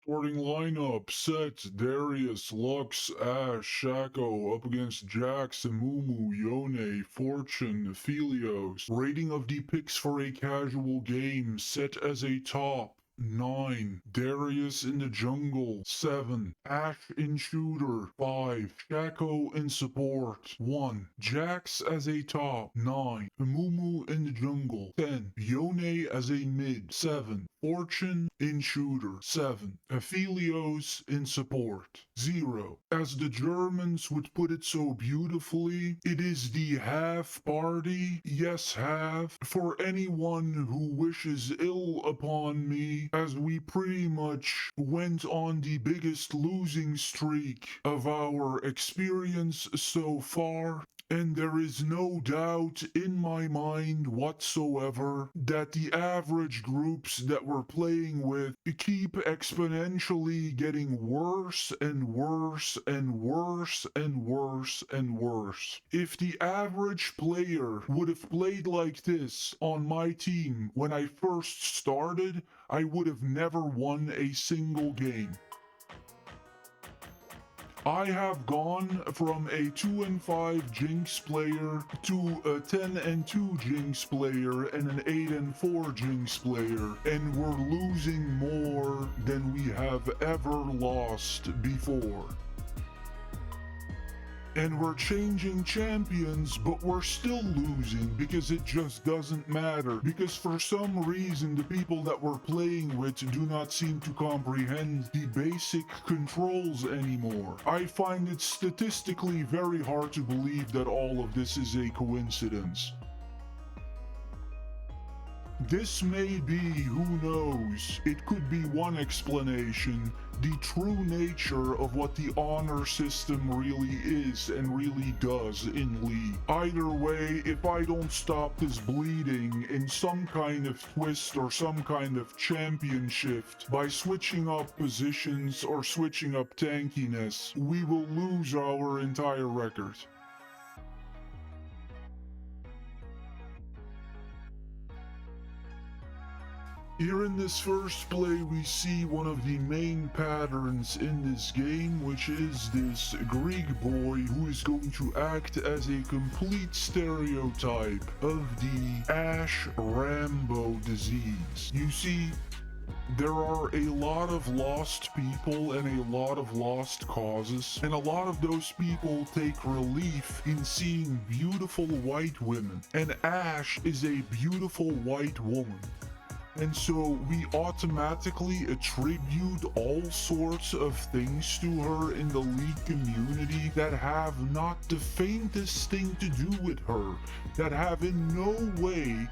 Starting lineup: Set, Darius, Lux, Ashe, Shaco up against Jax, Amumu, Yone, Fortune, Phelios. Rating of the picks for a casual game: Set as a top 9, Darius in the jungle 7, Ashe in shooter 5, Shaco in support 1, Jax as a top 9, Amumu in the jungle 10, Yone as a mid 7, Fortune in shooter 7, Aphelios in support 0. As the Germans would put it so beautifully, it is the half party, yes half, for anyone who wishes ill upon me, as we pretty much went on the biggest losing streak of our experience so far. And there is no doubt in my mind whatsoever that the average groups that we're playing with keep exponentially getting worse and worse and worse and worse and worse. If the average player would have played like this on my team when I first started, I would have never won a single game. I have gone from a 2-5 Jinx player to a 10-2 Jinx player and an 8-4 Jinx player, and we're losing more than we have ever lost before. And we're changing champions, but we're still losing because it just doesn't matter. Because for some reason, the people that we're playing with do not seem to comprehend the basic controls anymore. I find it statistically very hard to believe that all of this is a coincidence. This may be, who knows, it could be one explanation, the true nature of what the honor system really is and really does in League. Either way, if I don't stop this bleeding in some kind of twist or some kind of champion shift by switching up positions or switching up tankiness, we will lose our entire record. Here in this first play, we see one of the main patterns in this game, which is this Greek boy who is going to act as a complete stereotype of the Ashe Rambo disease. You see, there are a lot of lost people and a lot of lost causes, and a lot of those people take relief in seeing beautiful white women, and Ashe is a beautiful white woman. And so we automatically attribute all sorts of things to her in the League community that have not the faintest thing to do with her, that have in no way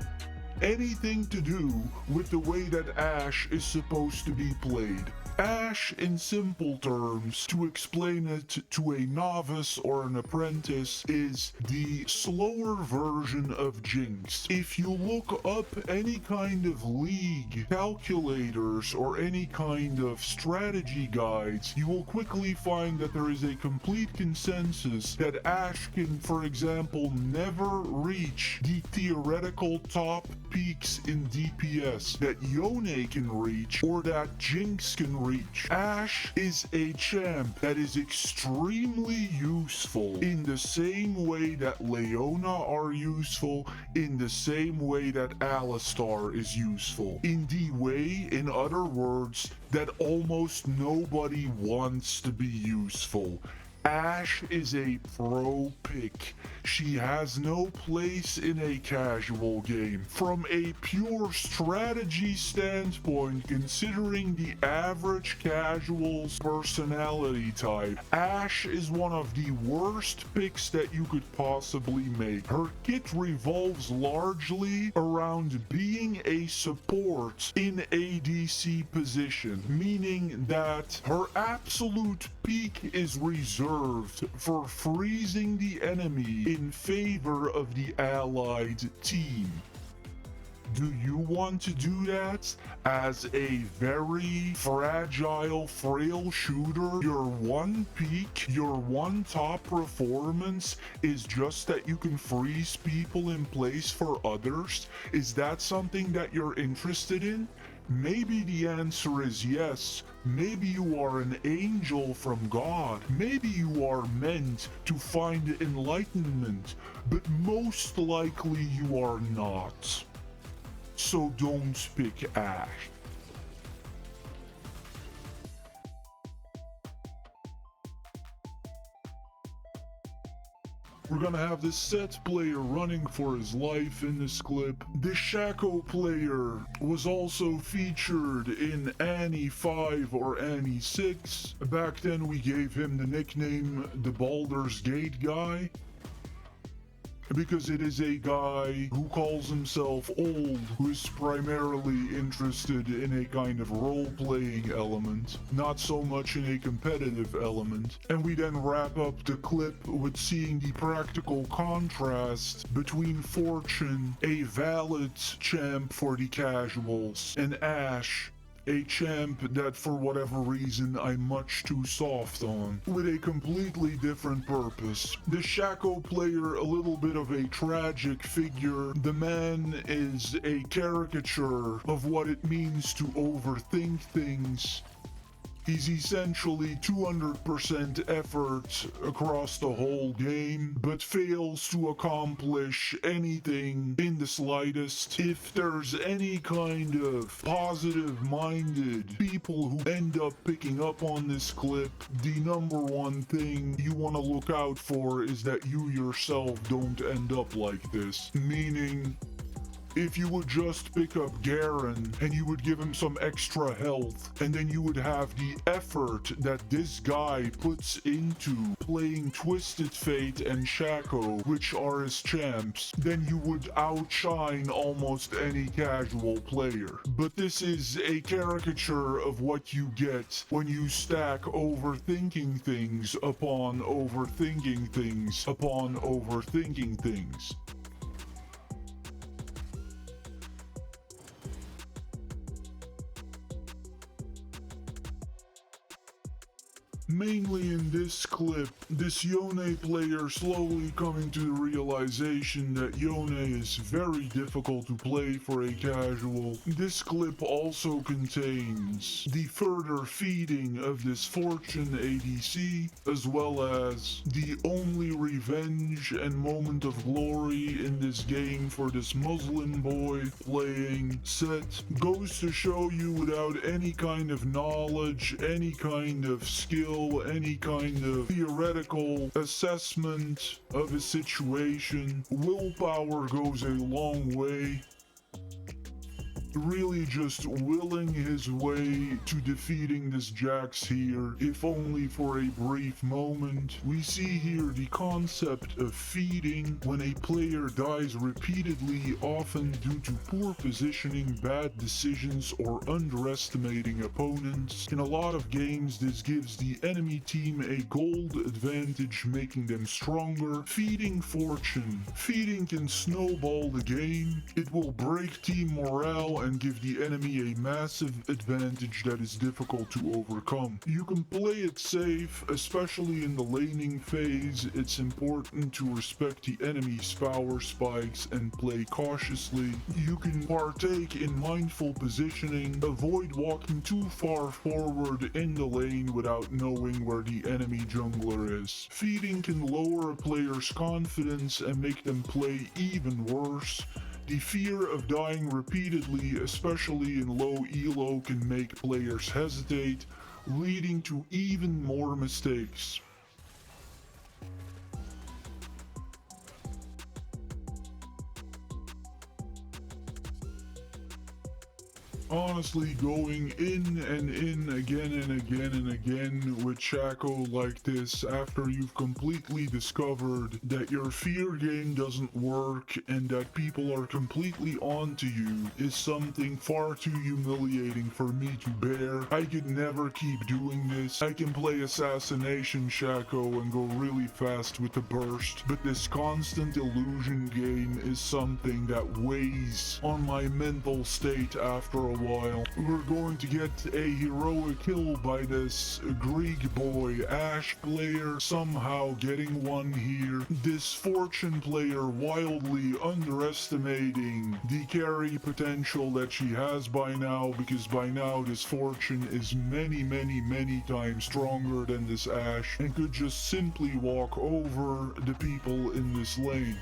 anything to do with the way that Ashe is supposed to be played. Ashe, in simple terms, to explain it to a novice or an apprentice, is the slower version of Jinx. If you look up any kind of League calculators or any kind of strategy guides, you will quickly find that there is a complete consensus that Ashe can, for example, never reach the theoretical top peaks in DPS that Yone can reach or that Jinx can reach. Ashe is a champ that is extremely useful in the same way that Leona are useful, in the same way that Alistar is useful, in the way, in other words, that almost nobody wants to be useful. Ashe is a pro pick. She has no place in a casual game. From a pure strategy standpoint, considering the average casual's personality type, Ashe is one of the worst picks that you could possibly make. Her kit revolves largely around being a support in ADC position, meaning that her absolute peak is reserved for freezing the enemy in favor of the allied team. Do you want to do that as a very fragile, frail shooter? Your one peak, your one top performance is just that you can freeze people in place for others? Is that something that you're interested in? Maybe the answer is yes. Maybe you are an angel from God. Maybe you are meant to find enlightenment, but most likely you are not. So don't pick Ash. We're gonna have this Set player running for his life in this clip. This Shaco player was also featured in Annie 5 or Annie 6. Back then we gave him the nickname the Baldur's Gate guy, because it is a guy who calls himself old, who is primarily interested in a kind of role-playing element, not so much in a competitive element. And we then wrap up the clip with seeing the practical contrast between Fortune, a valid champ for the casuals, and Ash, a champ that for whatever reason I'm much too soft on, with a completely different purpose. The Shaco player, a little bit of a tragic figure. The man is a caricature of what it means to overthink things. He's essentially 200% effort across the whole game, but fails to accomplish anything in the slightest. If there's any kind of positive-minded people who end up picking up on this clip, the number one thing you want to look out for is that you yourself don't end up like this. Meaning, if you would just pick up Garen and you would give him some extra health, and then you would have the effort that this guy puts into playing Twisted Fate and Shaco, which are his champs, then you would outshine almost any casual player. But this is a caricature of what you get when you stack overthinking things upon overthinking things upon overthinking things. Mainly in this clip, this Yone player slowly coming to the realization that Yone is very difficult to play for a casual. This clip also contains the further feeding of this Fortune ADC, as well as the only revenge and moment of glory in this game for this Muslim boy playing Set. Goes to show you, without any kind of knowledge, any kind of skill, any kind of theoretical assessment of a situation, willpower goes a long way. Really just willing his way to defeating this Jax here, if only for a brief moment. We see here the concept of feeding when a player dies repeatedly, often due to poor positioning, bad decisions, or underestimating opponents. In a lot of games, this gives the enemy team a gold advantage, making them stronger. Feeding Fortune. Feeding can snowball the game. It will break team morale and give the enemy a massive advantage that is difficult to overcome. You can play it safe, especially in the laning phase. It's important to respect the enemy's power spikes and play cautiously. You can partake in mindful positioning, avoid walking too far forward in the lane without knowing where the enemy jungler is. Feeding can lower a player's confidence and make them play even worse. The fear of dying repeatedly, especially in low elo, can make players hesitate, leading to even more mistakes. Honestly, going in and in again and again and again with Shaco like this after you've completely discovered that your fear game doesn't work and that people are completely onto you is something far too humiliating for me to bear. I could never keep doing this. I can play Assassination Shaco and go really fast with the burst, but this constant illusion game is something that weighs on my mental state after a while. We're going to get a heroic kill by this Greek boy Ashe player, somehow getting one here. This Fortune player wildly underestimating the carry potential that she has by now, because by now this Fortune is many times stronger than this Ashe and could just simply walk over the people in this lane.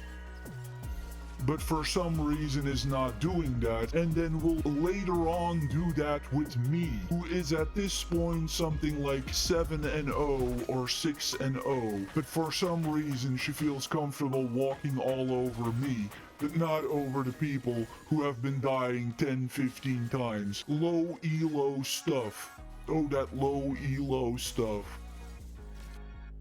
But for some reason is not doing that, and then will later on do that with me, who is at this point something like 7-0 or 6-0, but for some reason she feels comfortable walking all over me, but not over the people who have been dying 10-15 times. Low elo stuff. Oh, that low elo stuff.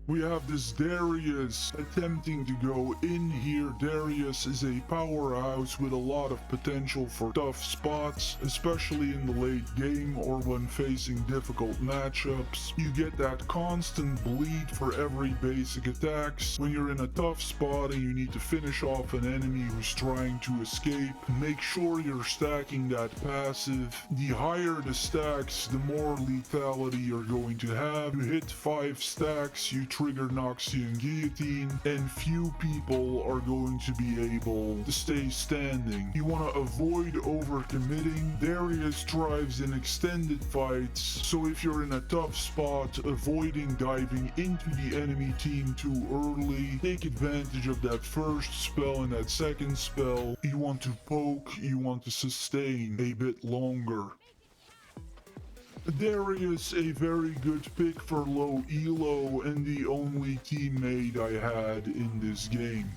We have this Darius attempting to go in here. Darius is a powerhouse with a lot of potential for tough spots, especially in the late game or when facing difficult matchups. You get that constant bleed for every basic attacks. When you're in a tough spot and you need to finish off an enemy who's trying to escape, make sure you're stacking that passive. The higher the stacks, the more lethality you're going to have. You hit 5 stacks, you trigger Noxian Guillotine, and few people are going to be able to stay standing. You want to avoid overcommitting. Darius thrives in extended fights, so if you're in a tough spot, avoiding diving into the enemy team too early. Take advantage of that first spell and that second spell. You want to poke, you want to sustain a bit longer. Darius, a very good pick for low elo and the only teammate I had in this game.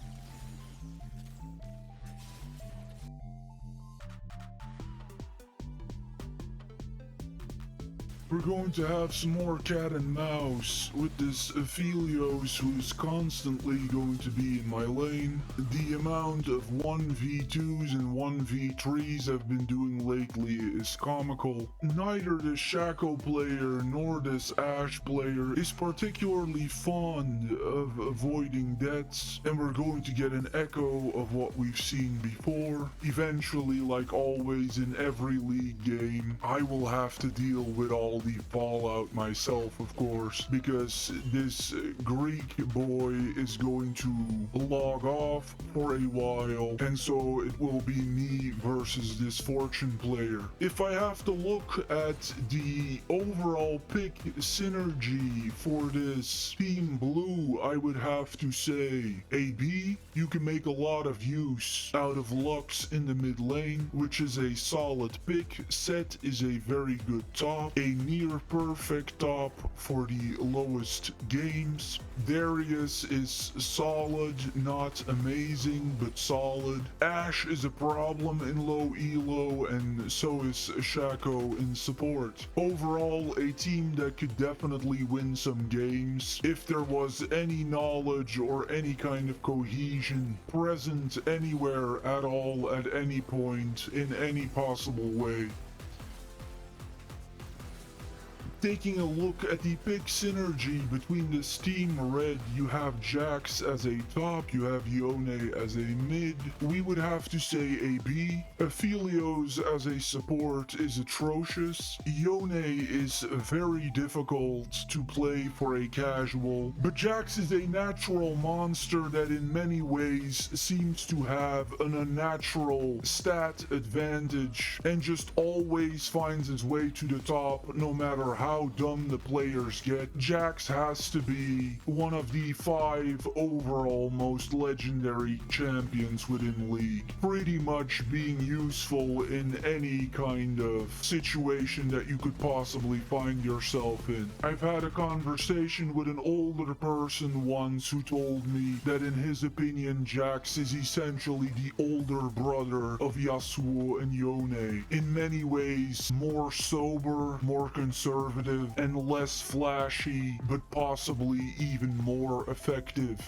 We're going to have some more cat and mouse with this Aphelios who's constantly going to be in my lane. The amount of 1v2s and 1v3s I've been doing lately is comical. Neither this Shaco player nor this Ashe player is particularly fond of avoiding deaths, and we're going to get an echo of what we've seen before. Eventually, like always in every league game, I will have to deal with all the fallout myself, of course, because this Greek boy is going to log off for a while, and so it will be me versus this Fortune player. If I have to look at the overall pick synergy for this Team Blue, I would have to say AB. You can make a lot of use out of Lux in the mid lane, which is a solid pick. Set is a very good top, a near perfect top for the lowest games. Darius is solid, not amazing, but solid. Ashe is a problem in low elo, and so is Shaco in support. Overall, a team that could definitely win some games if there was any knowledge or any kind of cohesion present anywhere at all at any point in any possible way. Taking a look at the pick synergy between this team red, you have Jax as a top, you have Yone as a mid. We would have to say AB. Aphelios as a support is atrocious. Yone is very difficult to play for a casual, but Jax is a natural monster that in many ways seems to have an unnatural stat advantage and just always finds his way to the top no matter how dumb the players get. Jax has to be one of the 5 overall most legendary champions within League. Pretty much being useful in any kind of situation that you could possibly find yourself in. I've had a conversation with an older person once who told me that in his opinion Jax is essentially the older brother of Yasuo and Yone. In many ways more sober, more conservative, and less flashy, but possibly even more effective.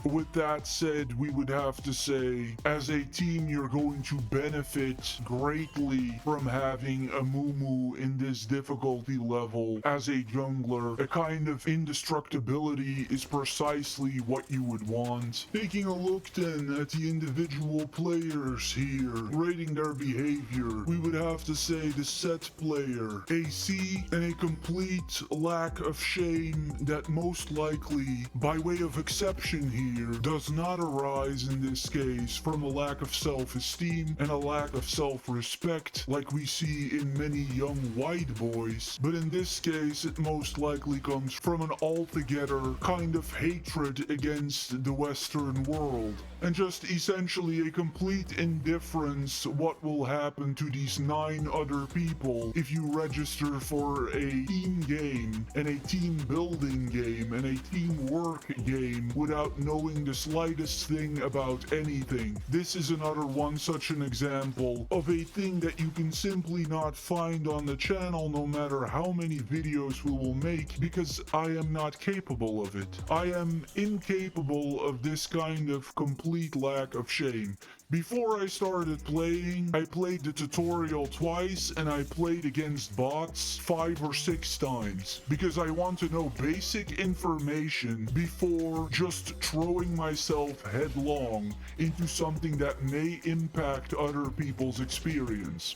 With that said, we would have to say, as a team, you're going to benefit greatly from having a Mumu in this difficulty level. As a jungler, a kind of indestructibility is precisely what you would want. Taking a look then at the individual players here, rating their behavior, we would have to say the set player, AC, and a complete lack of shame that most likely, by way of exception here, does not arise in this case from a lack of self-esteem and a lack of self-respect like we see in many young white boys, but in this case it most likely comes from an altogether kind of hatred against the Western world, and just essentially a complete indifference what will happen to these 9 other people if you register for a team game and a team building game and a teamwork game without knowing the slightest thing about anything. This is another one such an example of a thing that you can simply not find on the channel no matter how many videos we will make, because I am not capable of it. I am incapable of this kind of complete lack of shame. Before I started playing, I played the tutorial twice and I played against bots 5 or 6 times because I want to know basic information before just throwing myself headlong into something that may impact other people's experience.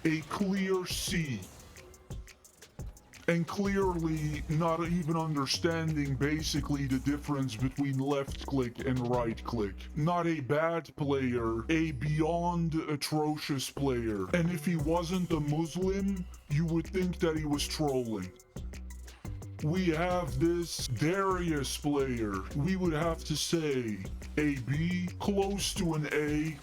A clear C. And clearly not even understanding basically the difference between left click and right click. Not a bad player, a beyond atrocious player. And if he wasn't a Muslim, you would think that he was trolling. We have this Darius player. We would have to say a B, close to an A.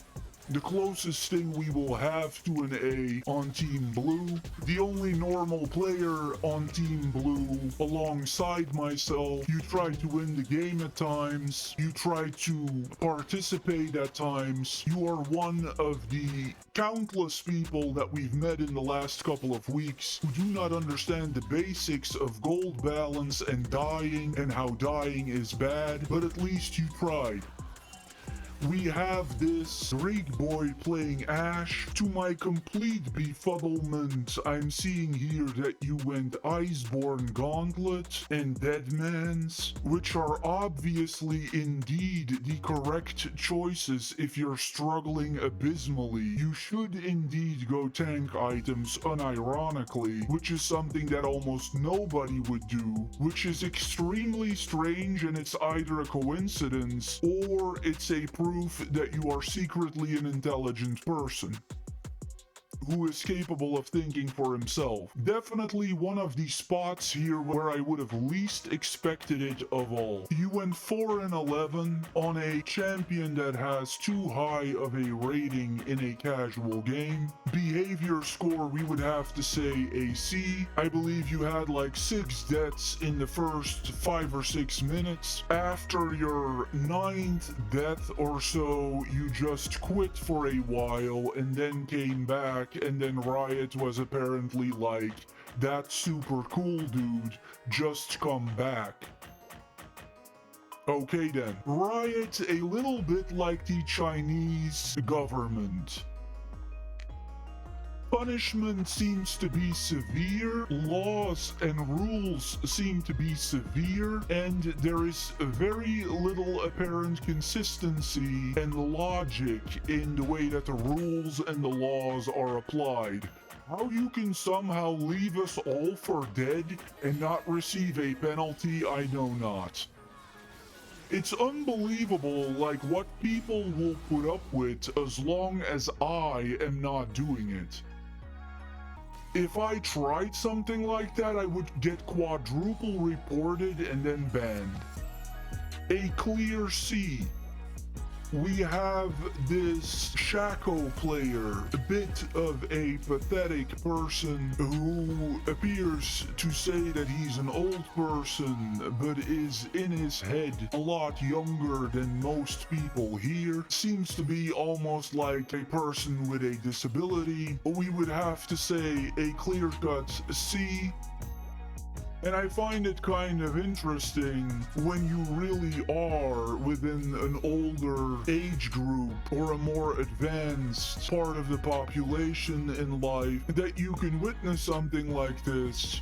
The closest thing we will have to an A on Team Blue. The only normal player on Team Blue alongside myself. You try to win the game at times. You try to participate at times. You are one of the countless people that we've met in the last couple of weeks who do not understand the basics of gold balance and dying and how dying is bad, but at least you tried. We have this Greek boy playing Ashe. To my complete befuddlement, I'm seeing here that you went Iceborne Gauntlet and Deadman's, which are obviously indeed the correct choices if you're struggling abysmally. You should indeed go tank items unironically, which is something that almost nobody would do, which is extremely strange, and it's either a coincidence or it's a proof that you are secretly an intelligent person who is capable of thinking for himself. Definitely one of the spots here where I would have least expected it of all. You went 4-11 on a champion that has too high of a rating in a casual game. Behavior score, we would have to say a C. I believe you had like 6 deaths in the first 5 or 6 minutes. After your 9th death or so, you just quit for a while and then came back, and then Riot was apparently like, "That super cool dude, just come back." Okay then, Riot a little bit like the Chinese government. Punishment seems to be severe, laws and rules seem to be severe, and there is very little apparent consistency and logic in the way that the rules and the laws are applied. How you can somehow leave us all for dead and not receive a penalty, I know not. It's unbelievable, like, what people will put up with as long as I am not doing it. If I tried something like that, I would get quadruple reported and then banned. A clear C. We have this Shaco player, a bit of a pathetic person who appears to say that he's an old person, but is in his head a lot younger than most people here. Seems to be almost like a person with a disability. We would have to say a clear-cut C. And I find it kind of interesting when you really are within an older age group or a more advanced part of the population in life that you can witness something like this.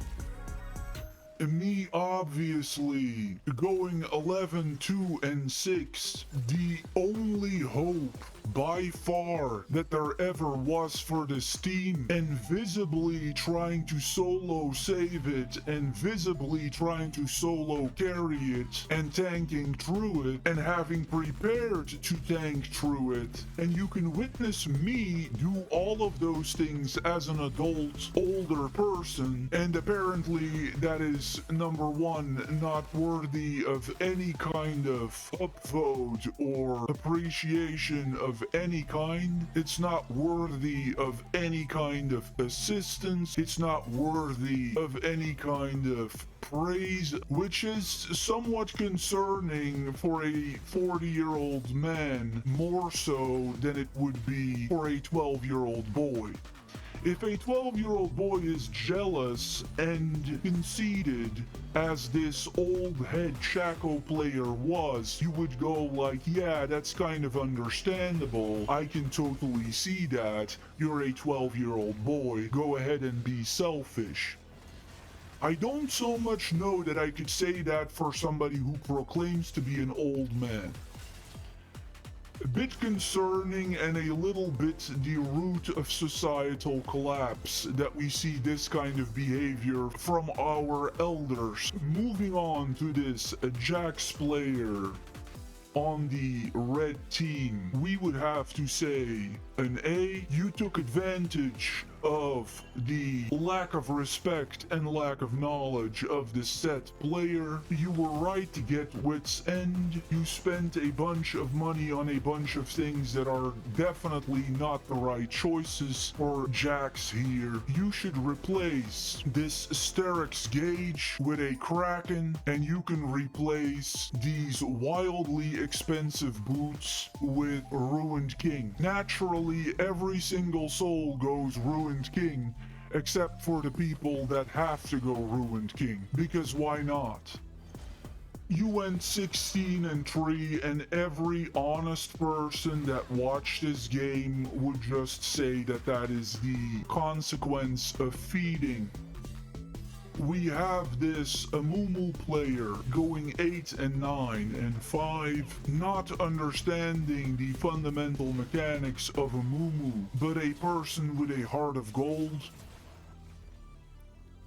Me obviously going 11, 2, and 6, the only hope by far that there ever was for this team, and visibly trying to solo save it, and visibly trying to solo carry it, and tanking through it, and having prepared to tank through it. And you can witness me do all of those things as an adult, older person, and apparently that is number one, not worthy of any kind of upvote or appreciation of any kind. It's not worthy of any kind of assistance. It's not worthy of any kind of praise, which is somewhat concerning for a 40-year-old man, more so than it would be for a 12-year-old boy. If a 12-year-old boy is jealous and conceited, as this old head Shaco player was, you would go like, yeah, that's kind of understandable. I can totally see that. You're a 12-year-old boy. Go ahead and be selfish. I don't so much know that I could say that for somebody who proclaims to be an old man. A bit concerning and a little bit the root of societal collapse that we see this kind of behavior from our elders. Moving on to this Jax player on the red team, we would have to say an A. You took advantage of the lack of respect and lack of knowledge of the set player. You were right to get wits end. You spent a bunch of money on a bunch of things that are definitely not the right choices for Jax here. You should replace this Sterix gauge with a Kraken, and you can replace these wildly expensive boots with Ruined King. Naturally, every single soul goes Ruined King, except for the people that have to go Ruined King, because why not? You went 16-3, and every honest person that watched this game would just say that that is the consequence of feeding. We have this Amumu player going 8-9-5, not understanding the fundamental mechanics of Amumu, but a person with a heart of gold.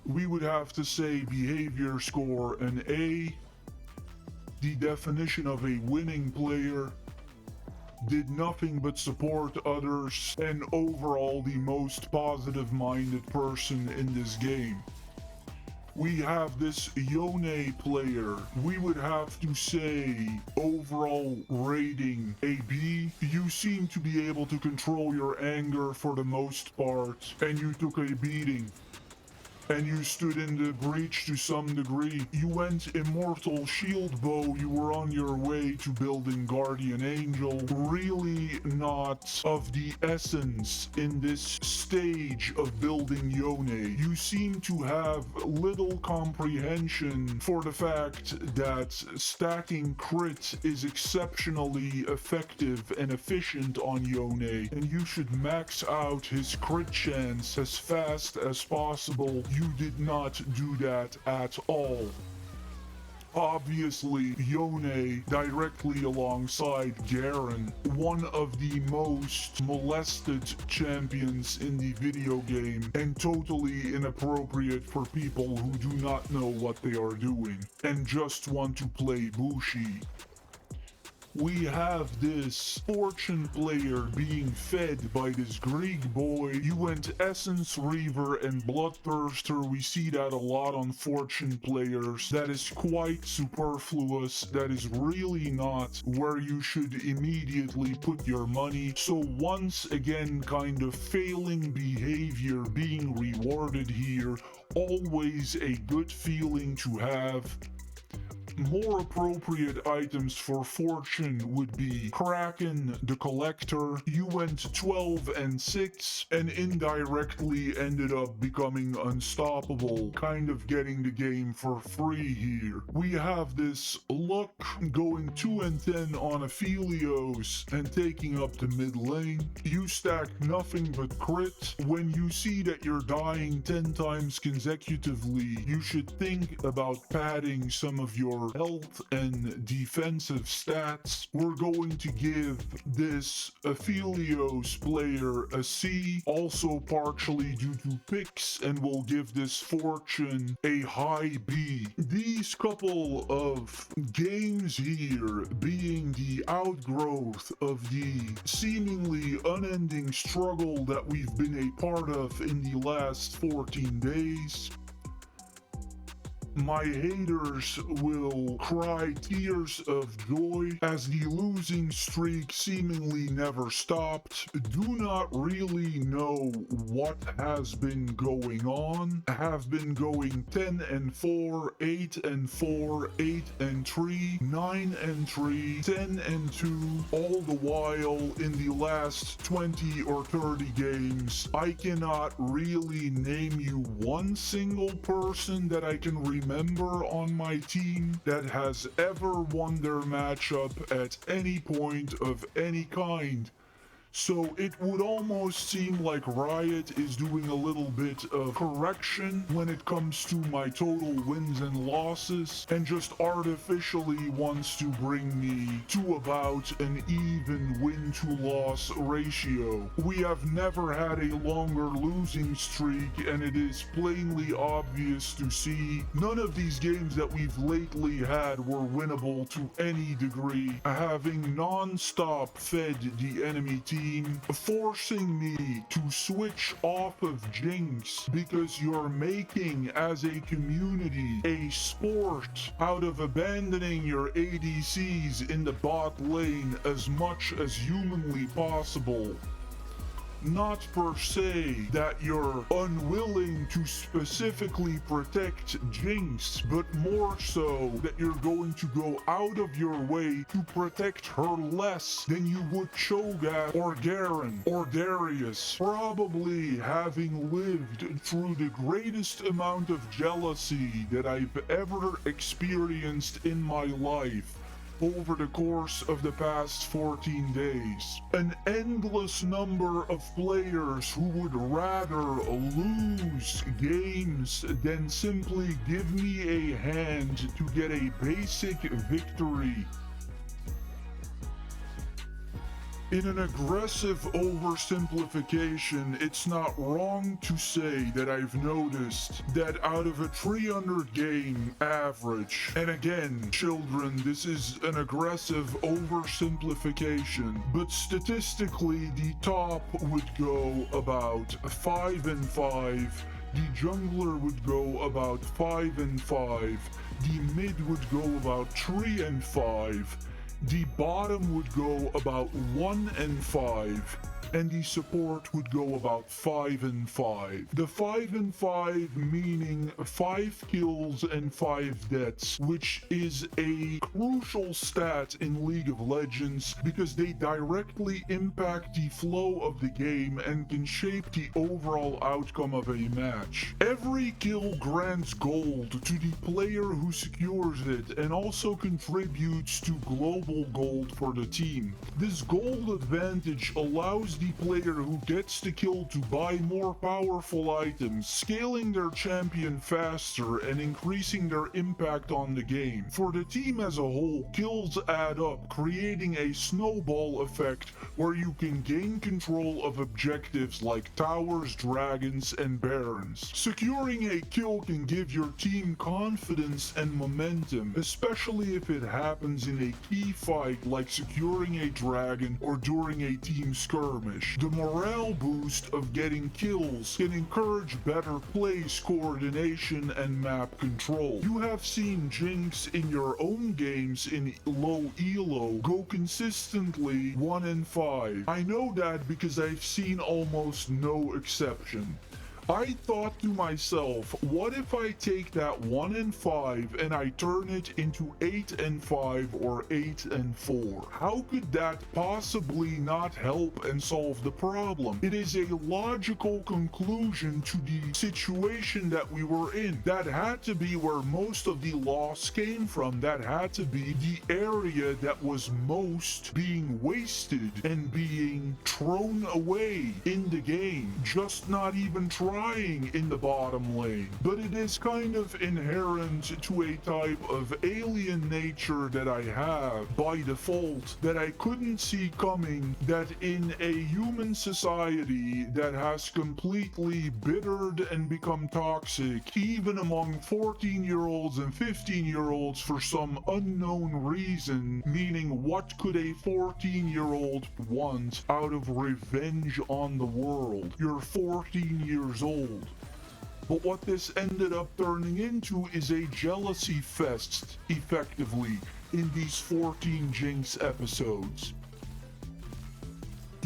We would have to say behavior score an A. The definition of a winning player. Did nothing but support others, and overall the most positive-minded person in this game. We have this Yone player. We would have to say overall rating a B. You seem to be able to control your anger for the most part, and you took a beating. And you stood in the breach to some degree. You went Immortal Shield Bow, you were on your way to building Guardian Angel. Really not of the essence in this stage of building Yone. You seem to have little comprehension for the fact that stacking crit is exceptionally effective and efficient on Yone, and you should max out his crit chance as fast as possible. You did not do that at all. Obviously, Yone directly alongside Garen, one of the most molested champions in the video game, and totally inappropriate for people who do not know what they are doing and just want to play Bushi. We have this Fortune player being fed by this Greek boy. You went Essence Reaver and Bloodthirster. We see that a lot on Fortune players. That is quite superfluous. That is really not where you should immediately put your money. So once again, kind of failing behavior being rewarded here. Always a good feeling to have. More appropriate items for Fortune would be Kraken the Collector. You went 12 and 6 and indirectly ended up becoming unstoppable, kind of getting the game for free here. We have this Luck going 2 and 10 on Aphelios and taking up the mid lane. You stack nothing but crit. When you see that you're dying 10 times consecutively, you should think about padding some of your health and defensive stats. We're going to give this Aphelios player a C, also partially due to picks, and we'll give this Fortune a high B. These couple of games here being the outgrowth of the seemingly unending struggle that we've been a part of in the last 14 days. My haters will cry tears of joy as the losing streak seemingly never stopped. Do not really know what has been going on. Have been going 10 and 4, 8 and 4, 8 and 3, 9 and 3, 10 and 2, all the while in the last 20 or 30 games. I cannot really name you one single person that I can remember on my team that has ever won their matchup at any point of any kind. So it would almost seem like Riot is doing a little bit of correction when it comes to my total wins and losses, and just artificially wants to bring me to about an even win-to-loss ratio. We have never had a longer losing streak, and it is plainly obvious to see none of these games that we've lately had were winnable to any degree, having non-stop fed the enemy team, forcing me to switch off of Jinx because you're making, as a community, a sport out of abandoning your ADCs in the bot lane as much as humanly possible. Not per se that you're unwilling to specifically protect Jinx, but more so that you're going to go out of your way to protect her less than you would Cho'Gath or Garen or Darius, probably having lived through the greatest amount of jealousy that I've ever experienced in my life over the course of the past 14 days. An endless number of players who would rather lose games than simply give me a hand to get a basic victory. In an aggressive oversimplification, it's not wrong to say that I've noticed that out of a 300 game average, and again, children, this is an aggressive oversimplification, but statistically the top would go about 5 and 5, the jungler would go about 5 and 5, the mid would go about 3 and 5, the bottom would go about 1 and 5, and the support would go about 5 and 5. The 5 and 5 meaning 5 kills and 5 deaths, which is a crucial stat in League of Legends because they directly impact the flow of the game and can shape the overall outcome of a match. Every kill grants gold to the player who secures it and also contributes to global gold for the team. This gold advantage allows the player who gets the kill to buy more powerful items, scaling their champion faster and increasing their impact on the game. For the team as a whole, kills add up, creating a snowball effect where you can gain control of objectives like towers, dragons, and barons. Securing a kill can give your team confidence and momentum, especially if it happens in a key fight like securing a dragon or during a team skirmish. The morale boost of getting kills can encourage better place coordination and map control. You have seen Jinx in your own games in low elo go consistently 1 and 5. I know that because I've seen almost no exception. I thought to myself, what if I take that 1 and 5 and I turn it into 8 and 5 or 8 and 4? How could that possibly not help and solve the problem? It is a logical conclusion to the situation that we were in. That had to be where most of the loss came from. That had to be the area that was most being wasted and being thrown away in the game. Just not even trying in the bottom lane. But it is kind of inherent to a type of alien nature that I have by default that I couldn't see coming, that in a human society that has completely bittered and become toxic, even among 14-year-olds and 15-year-olds for some unknown reason, meaning what could a 14-year-old want out of revenge on the world? You're 14 years old. But what this ended up turning into is a jealousy fest, effectively, in these 14 Jinx episodes.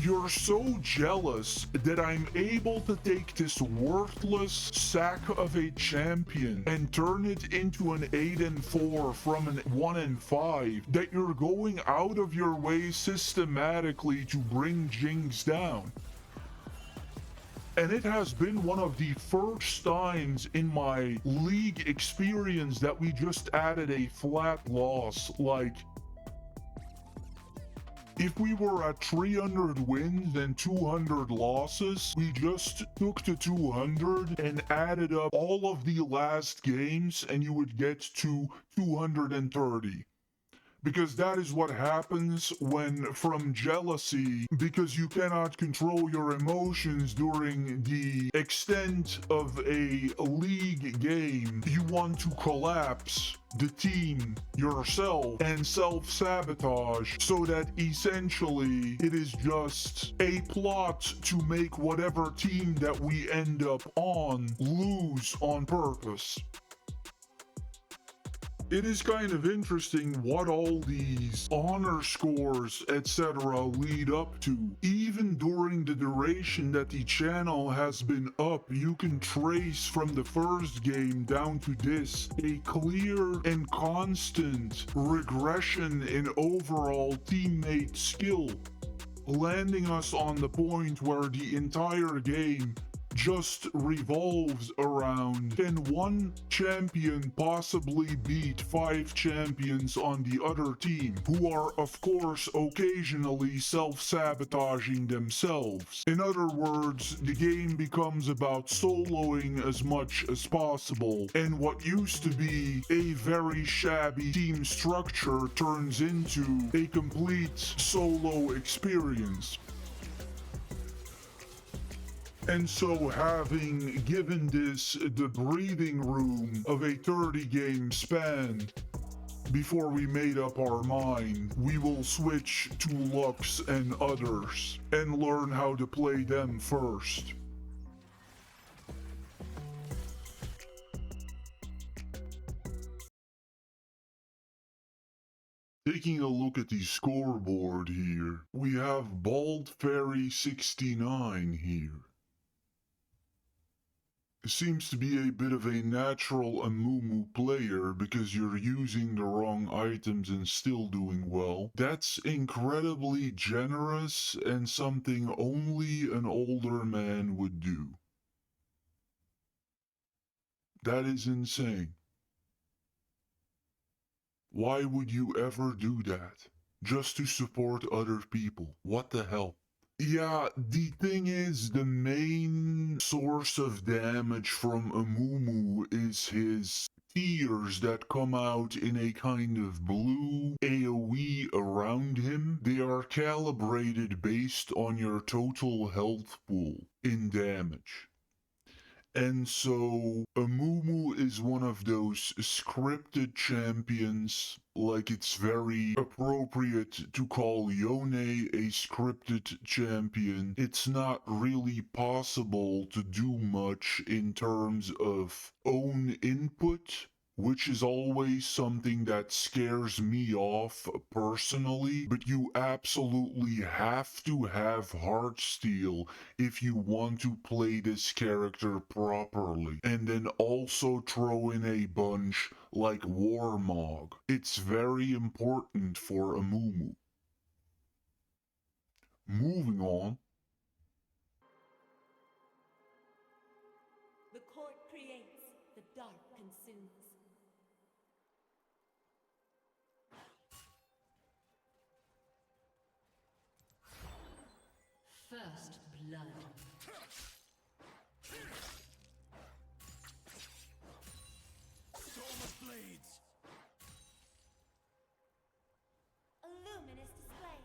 You're so jealous that I'm able to take this worthless sack of a champion and turn it into an 8 and 4 from an 1 and 5, that you're going out of your way systematically to bring Jinx down. And it has been one of the first times in my league experience that we just added a flat loss. Like, if we were at 300 wins and 200 losses, we just took the 200 and added up all of the last games and you would get to 230. Because that is what happens when, from jealousy, because you cannot control your emotions during the extent of a league game, you want to collapse the team, yourself, and self-sabotage, so that essentially it is just a plot to make whatever team that we end up on lose on purpose. It is kind of interesting what all these honor scores, etc. lead up to. Even during the duration that the channel has been up, you can trace from the first game down to this a clear and constant regression in overall teammate skill, landing us on the point where the entire game just revolves around, can one champion possibly beat 5 champions on the other team, who are of course occasionally self-sabotaging themselves. In other words, the game becomes about soloing as much as possible, and what used to be a very shabby team structure turns into a complete solo experience. And so, having given this the breathing room of a 30-game span, before we made up our mind, we will switch to Lux and others, and learn how to play them first. Taking a look at the scoreboard here, we have Bald Fairy 69 here. Seems to be a bit of a natural Amumu player because you're using the wrong items and still doing well. That's incredibly generous and something only an older man would do. That is insane. Why would you ever do that? Just to support other people? What the hell? Yeah, the thing is, the main source of damage from Amumu is his tears that come out in a kind of blue AoE around him. They are calibrated based on your total health pool in damage. And so, Amumu is one of those scripted champions, like it's very appropriate to call Yone a scripted champion. It's not really possible to do much in terms of own input which is always something that scares me off personally, but you absolutely have to have Heartsteel if you want to play this character properly. And then also throw in a bunch like Warmog. It's very important for Amumu. Moving on. The court creates, the dark consumes. First blood. Storm of blades. A luminous display.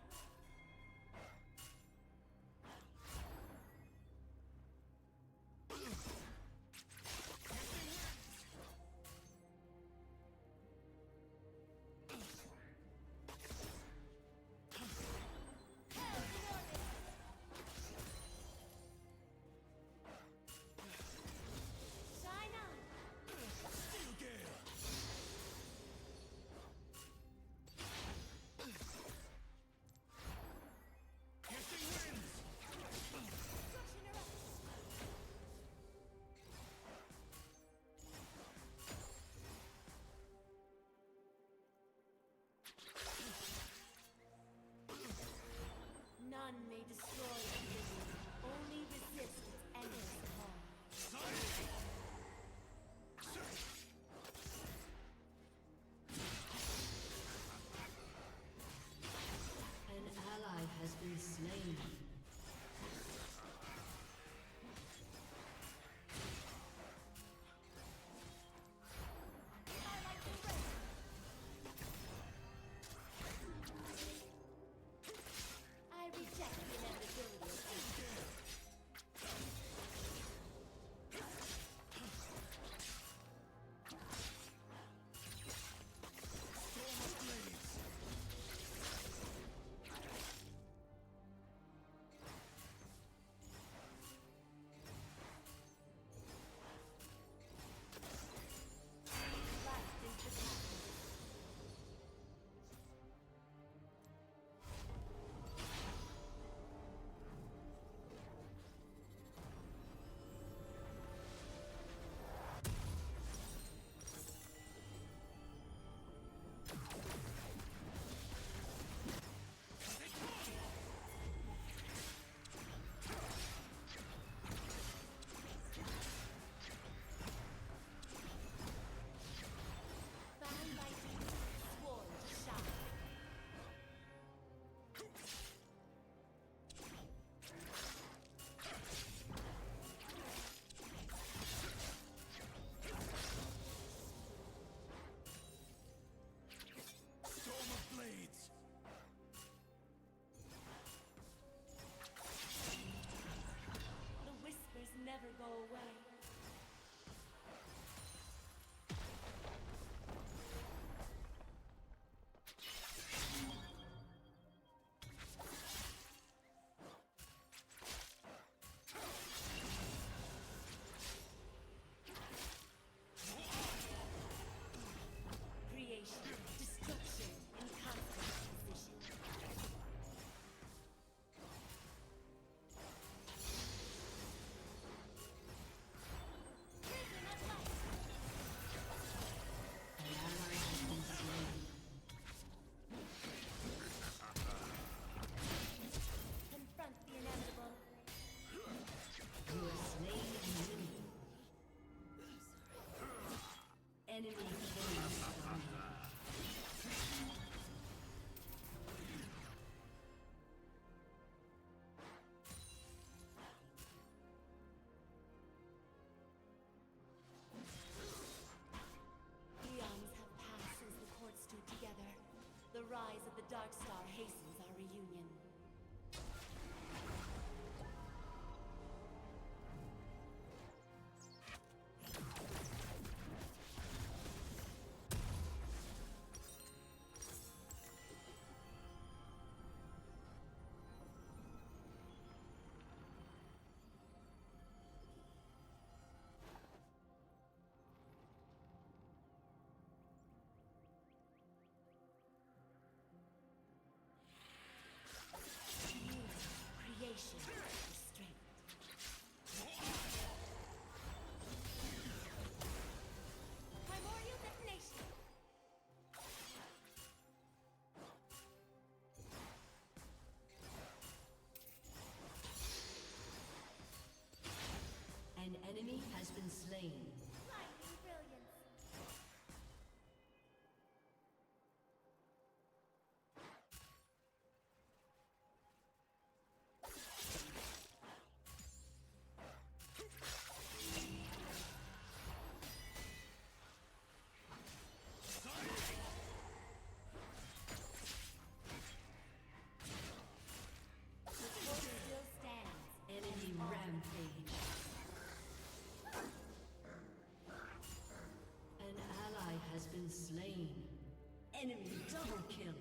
Enemy double kill.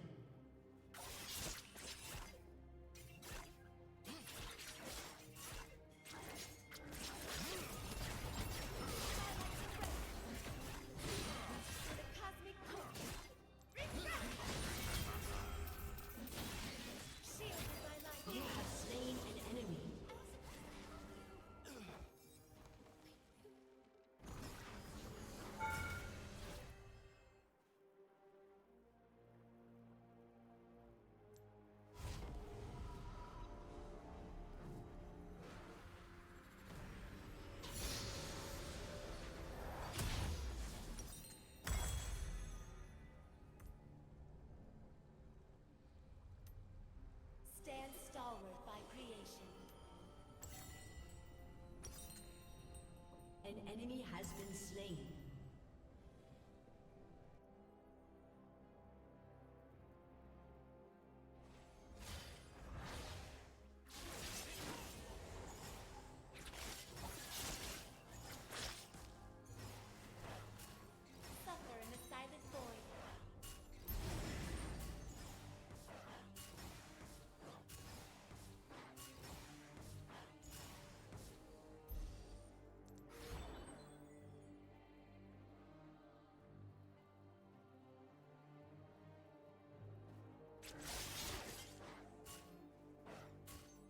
The cosmic core. Refresh! Shielded by light. You have slain an enemy. Stand stalwart by creation. An enemy has been slain. Suffer in the silent void.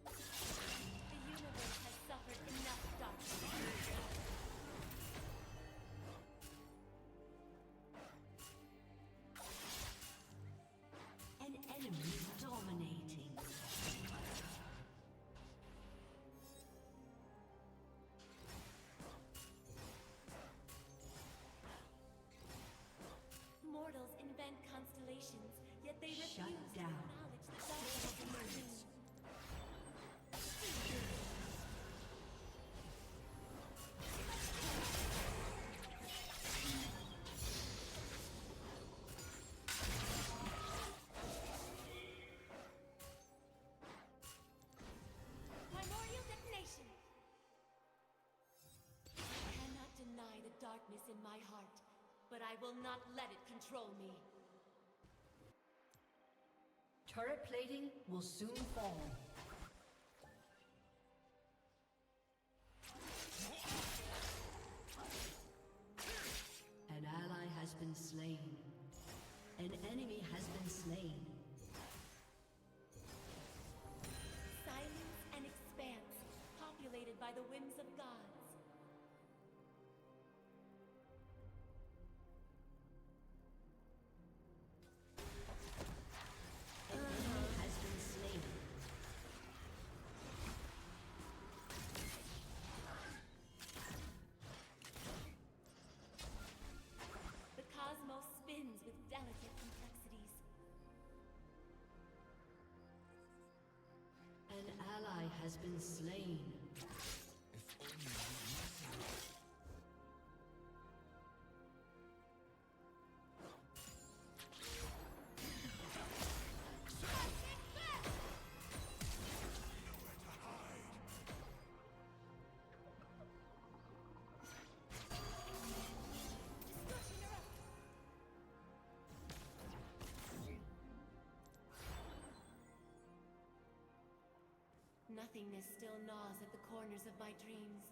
The universe has suffered enough darkness. An enemy dominating. Mortals invent constellations, yet they Shut refuse to down. acknowledge the darkness in between. Primordial detonation! I cannot deny the darkness in my heart, but I will not let it control me. Turret plating will soon fall. An ally has been slain. An enemy has been slain. Silence and expanse, populated by the whims of gods. An enemy has been slain. The cosmos spins with delicate complexities. An ally has been slain. Destruction erupts. Nothingness still gnaws at the corners of my dreams.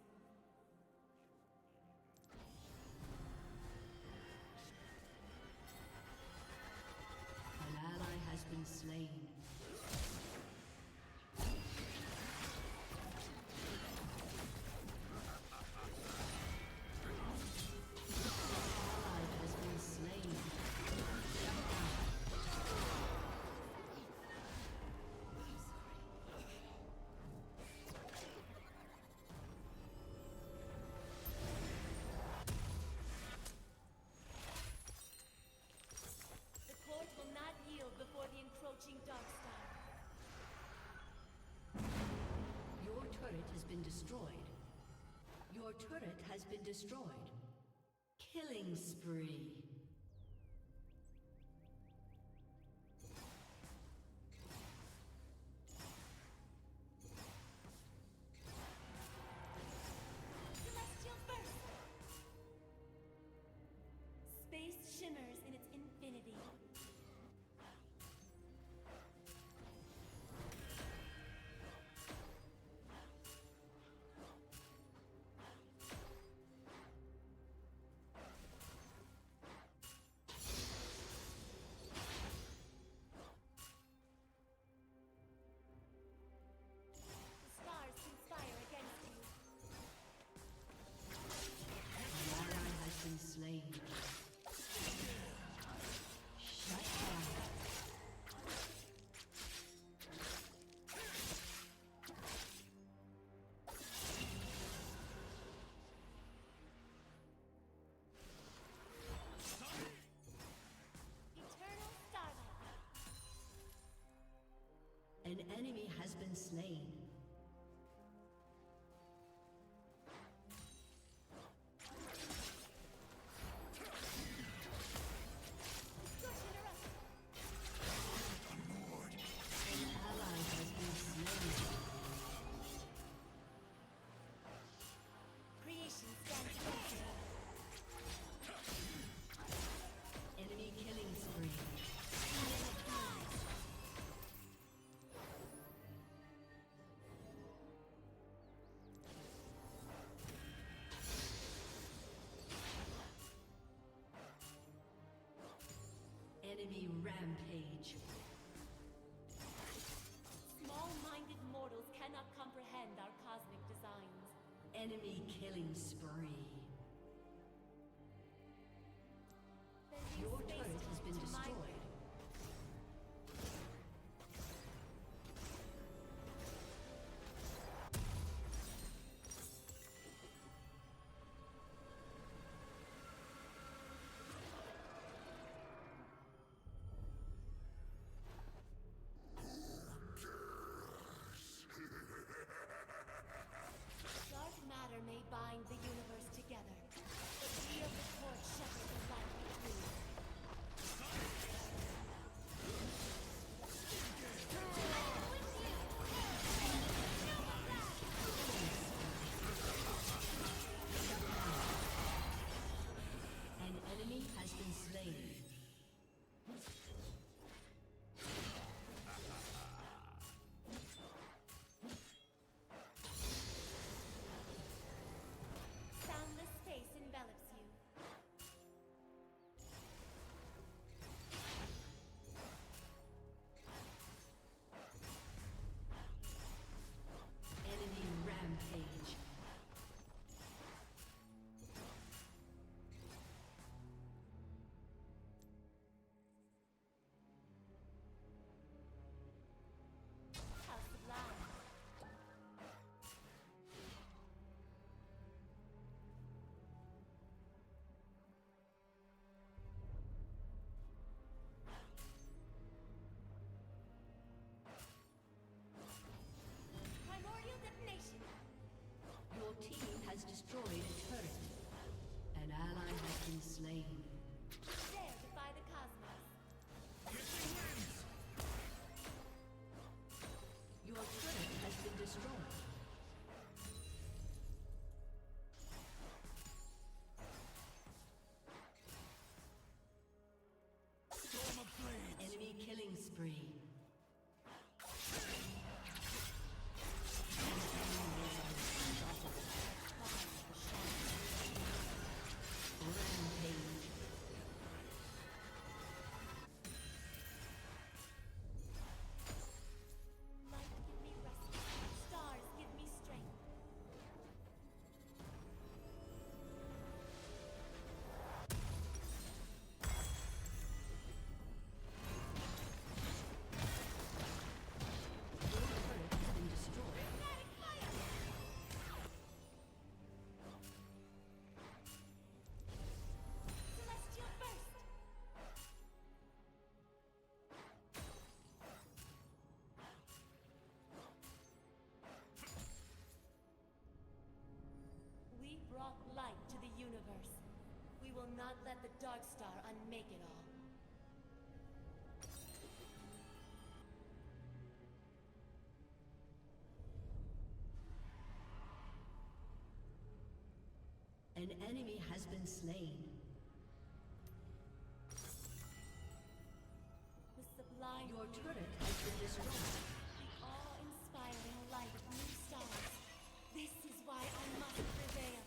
An ally has been slain. Ally has been slain. The court will not yield before the encroaching Darkstar. Your turret has been destroyed. Your turret has been destroyed. Killing spree. Celestial burst! Space shimmers in its infinity. Enemy rampage. Small-minded mortals cannot comprehend our cosmic designs. Enemy killing spree. Bending Your space turret has been to my destroyed. will. Dark matter may bind the universe together, but we of the torch shepherd the light between. An enemy has been slain. Soundless space envelops you. Enemy rampage. How sublime. Primordial detonation. Your team has destroyed a turret. An ally has been slain. Dare defy the cosmos. Your turret has been destroyed. Enemy killing spree. Rampage. Light give me respite. Stars give me strength. Your turret has been destroyed. Static fire! Celestial burst! We brought light to the universe. We will not let the Darkstar unmake it all. An enemy has been slain. The sublime, Your turret has been destroyed. the awe-inspiring light of new stars. This is why I must prevail.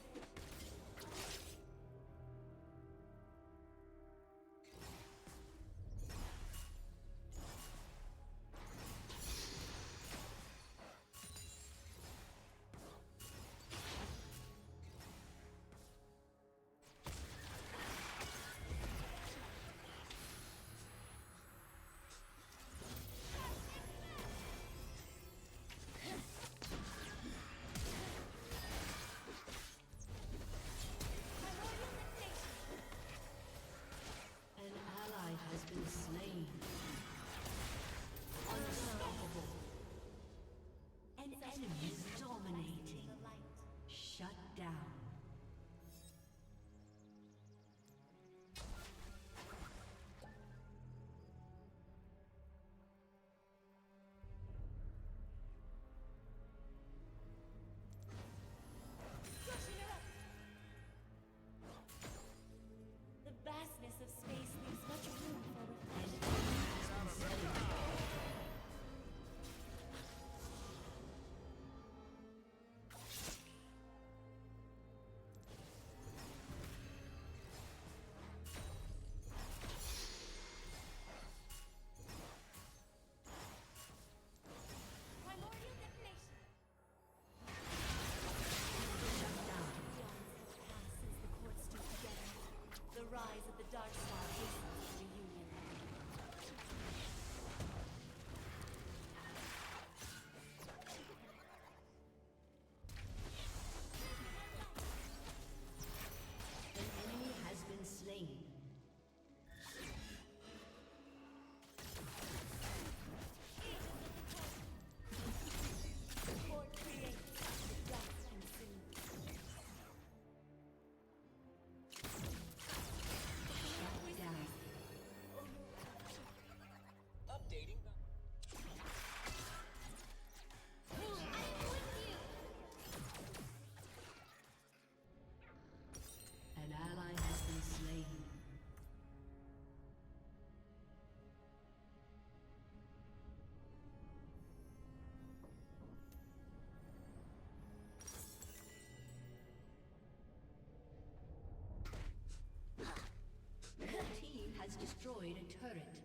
destroyed a turret.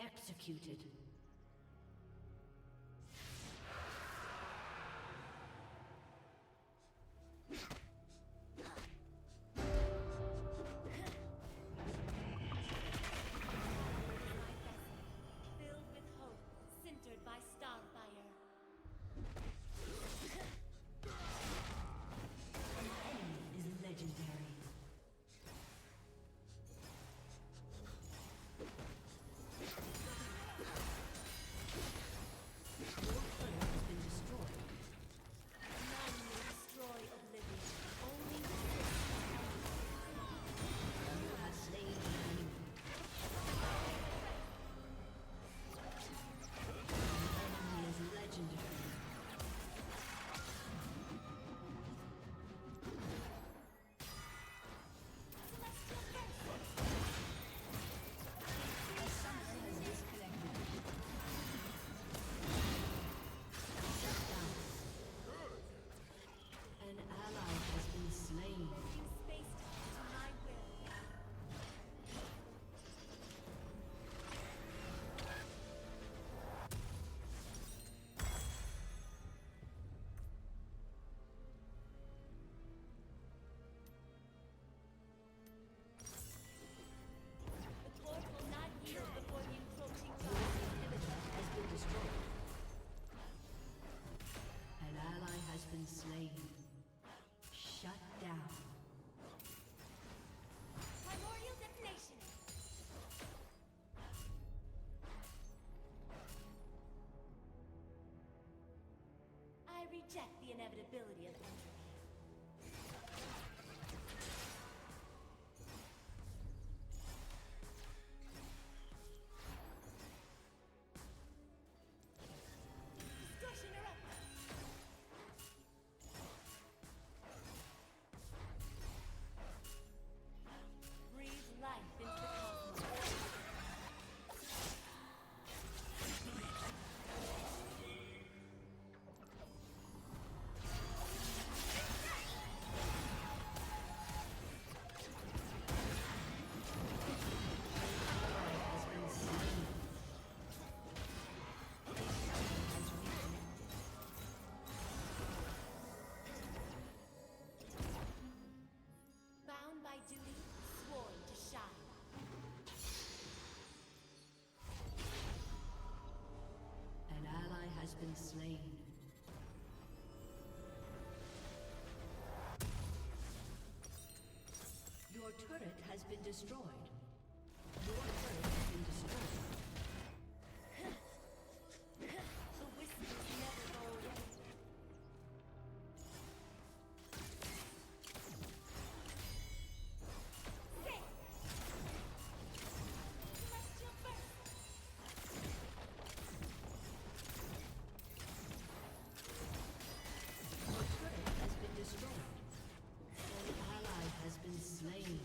Executed. Filled with hope, centered by Starfire. An enemy is legendary. Your turret has been destroyed. None will destroy Oblivion. Only You have slain the enemy. The enemy is legendary. A summoner has disconnected. Shut down. An ally has been slain. merging space-time to my will. The court will not yield before the encroaching Your dark. inhibitor has been destroyed. An ally has been slain. Shut down. Primordial detonation. I reject the inevitability of entropy. Destruction erupts. Breathe life into the cosmos. Has been slain. A summoner has reconnected. Bound by duty, sworn to shine. An ally has been slain. Your turret has been destroyed. Your turret has been destroyed. The whispers never go away. Sing! Celestial burst! Your turret has been destroyed. An ally has been slain.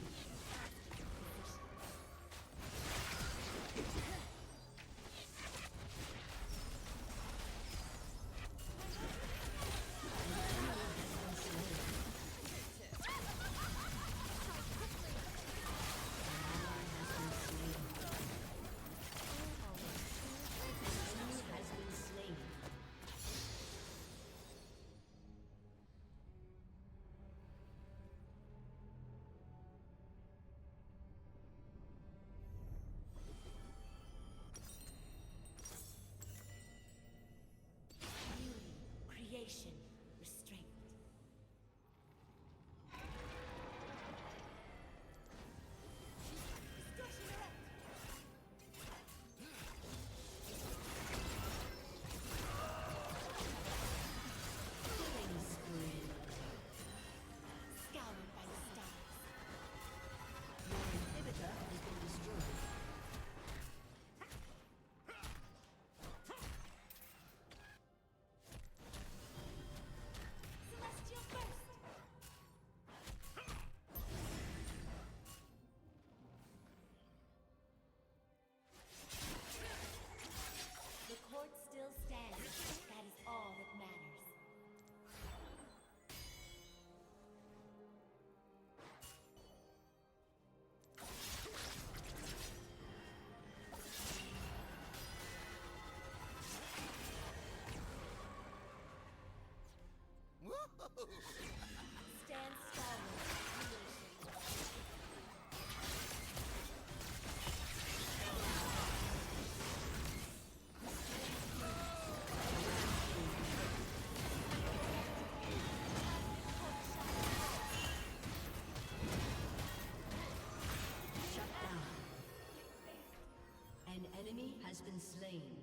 slain.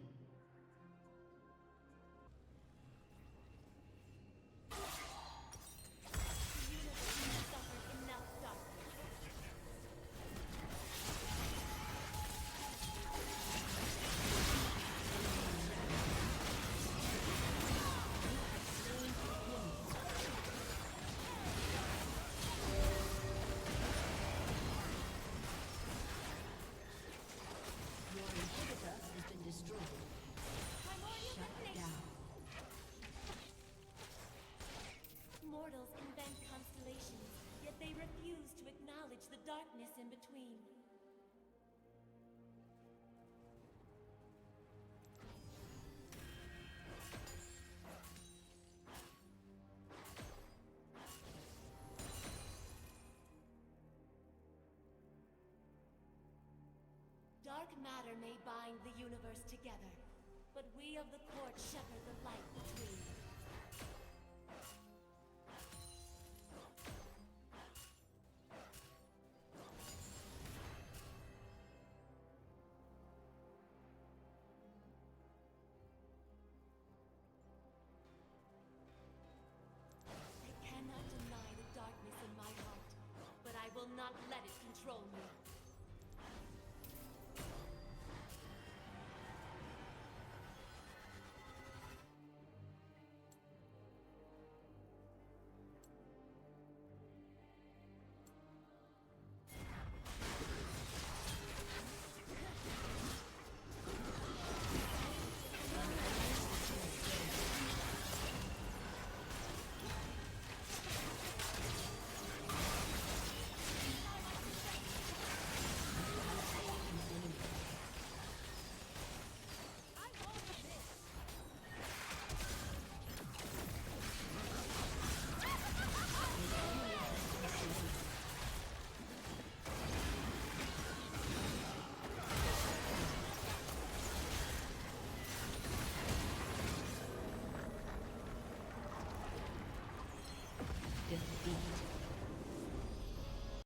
The universe has suffered enough darkness. Your inhibitor has been destroyed. Primordial Shut detonation. down. Mortals invent constellations, yet they refuse to acknowledge the darkness in between. Dark matter may bind the universe together, but we of the court shepherd the light between. I cannot deny the darkness in my heart, but I will not let it control me.